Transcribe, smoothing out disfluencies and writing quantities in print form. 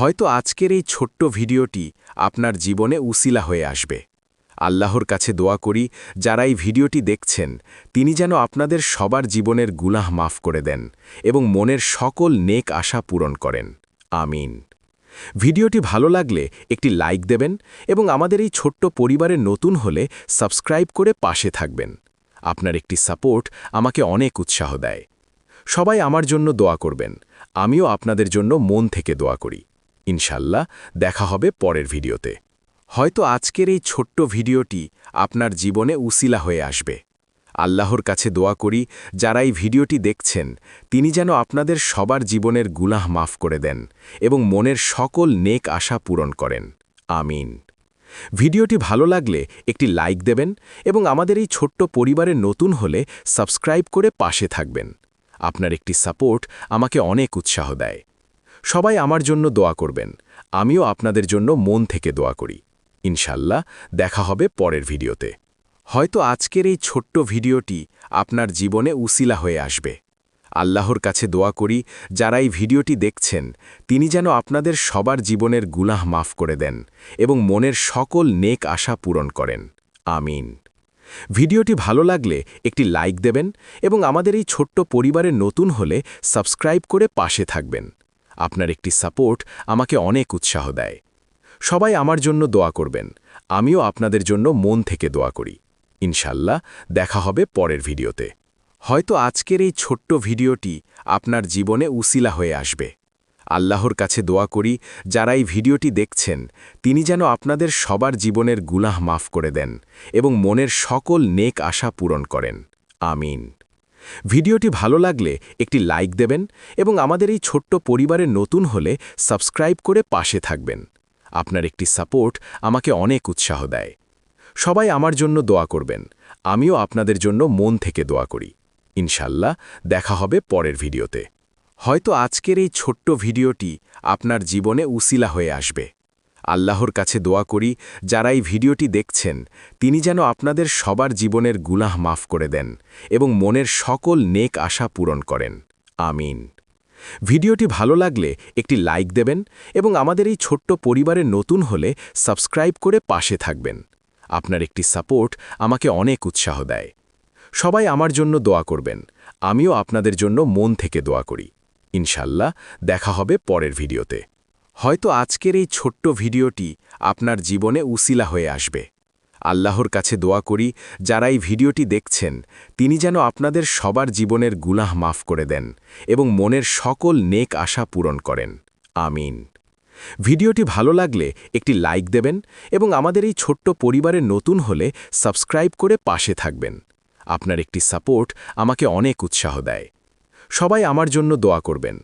হয়তো আজকের এই ছোট্ট ভিডিওটি আপনার জীবনে উসিলা হয়ে আসবে। আল্লাহর কাছে দোয়া করি, যারা এই ভিডিওটি দেখছেন তিনি যেন আপনাদের সবার জীবনের গুনাহ মাফ করে দেন এবং মনের সকল নেক আশা পূরণ করেন। আমিন। ভিডিওটি ভালো লাগলে একটি লাইক দেবেন এবং আমাদের এই ছোট্ট পরিবারে নতুন হলে সাবস্ক্রাইব করে পাশে থাকবেন। আপনার একটি সাপোর্ট আমাকে অনেক উৎসাহ দেয়। সবাই আমার জন্য দোয়া করবেন, আমিও আপনাদের জন্য মন থেকে দোয়া করি। ইনশাল্লাহ দেখা হবে পরের ভিডিওতে। হয়তো আজকের এই ছোট্ট ভিডিওটি আপনার জীবনে উসিলা হয়ে আসবে। আল্লাহর কাছে দোয়া করি, যারা এই ভিডিওটি দেখছেন তিনি যেন আপনাদের সবার জীবনের গুনাহ মাফ করে দেন এবং মনের সকল নেক আশা পূরণ করেন। আমিন। ভিডিওটি ভালো লাগলে একটি লাইক দেবেন এবং আমাদের এই ছোট্ট পরিবারে নতুন হলে সাবস্ক্রাইব করে পাশে থাকবেন। আপনার একটি সাপোর্ট আমাকে অনেক উৎসাহ দেয়। সবাই আমার জন্য দোয়া করবেন, আমিও আপনাদের জন্য মন থেকে দোয়া করি। ইনশাল্লাহ দেখা হবে পরের ভিডিওতে। হয়তো আজকের এই ছোট্ট ভিডিওটি আপনার জীবনে উসিলা হয়ে আসবে। আল্লাহর কাছে দোয়া করি, যারা এই ভিডিওটি দেখছেন তিনি যেন আপনাদের সবার জীবনের গুনাহ মাফ করে দেন এবং মনের সকল নেক আশা পূরণ করেন। আমিন। ভিডিওটি ভালো লাগলে একটি লাইক দেবেন এবং আমাদের এই ছোট্ট পরিবারে নতুন হলে সাবস্ক্রাইব করে পাশে থাকবেন। আপনার একটি সাপোর্ট আমাকে অনেক উৎসাহ দেয়। সবাই আমার জন্য দোয়া করবেন, আমিও আপনাদের জন্য মন থেকে দোয়া করি। ইনশাল্লাহ দেখা হবে পরের ভিডিওতে। হয়তো আজকের এই ছোট্ট ভিডিওটি আপনার জীবনে উসিলা হয়ে আসবে। আল্লাহর কাছে দোয়া করি, যারা এই ভিডিওটি দেখছেন তিনি যেন আপনাদের সবার জীবনের গুনাহ মাফ করে দেন এবং মনের সকল নেক আশা পূরণ করেন। আমিন। ভিডিওটি ভালো লাগলে একটি লাইক দেবেন এবং আমাদের এই ছোট্ট পরিবারে নতুন হলে সাবস্ক্রাইব করে পাশে থাকবেন। আপনার একটি সাপোর্ট আমাকে অনেক উৎসাহ দেয়। সবাই আমার জন্য দোয়া করবেন, আমিও আপনাদের জন্য মন থেকে দোয়া করি। ইনশাল্লাহ দেখা হবে পরের ভিডিওতে। হয়তো আজকের এই ছোট্ট ভিডিওটি আপনার জীবনে উসিলা হয়ে আসবে। আল্লাহর কাছে দোয়া করি, যারা এই ভিডিওটি দেখছেন তিনি যেন আপনাদের সবার জীবনের গুনাহ মাফ করে দেন এবং মনের সকল নেক আশা পূরণ করেন। আমিন। ভিডিওটি ভালো লাগলে একটি লাইক দেবেন এবং আমাদের এই ছোট্ট পরিবারে নতুন হলে সাবস্ক্রাইব করে পাশে থাকবেন। আপনার একটি সাপোর্ট আমাকে অনেক উৎসাহ দেয়। সবাই আমার জন্য দোয়া করবেন, আমিও আপনাদের জন্য মন থেকে দোয়া করি। ইনশাল্লাহ দেখা হবে পরের ভিডিওতে। হয়তো আজকের এই ছোট্ট ভিডিওটি আপনার জীবনে উসিলা হয়ে আসবে। আল্লাহর কাছে দোয়া করি, যারা এই ভিডিওটি দেখছেন তিনি যেন আপনাদের সবার জীবনের গুনাহ মাফ করে দেন এবং মনের সকল নেক আশা পূরণ করেন। আমিন। ভিডিওটি ভালো লাগলে একটি লাইক দেবেন এবং আমাদের এই ছোট্ট পরিবারে নতুন হলে সাবস্ক্রাইব করে পাশে থাকবেন। আপনার একটি সাপোর্ট আমাকে অনেক উৎসাহ দেয়। সবাই আমার জন্য দোয়া করবেন,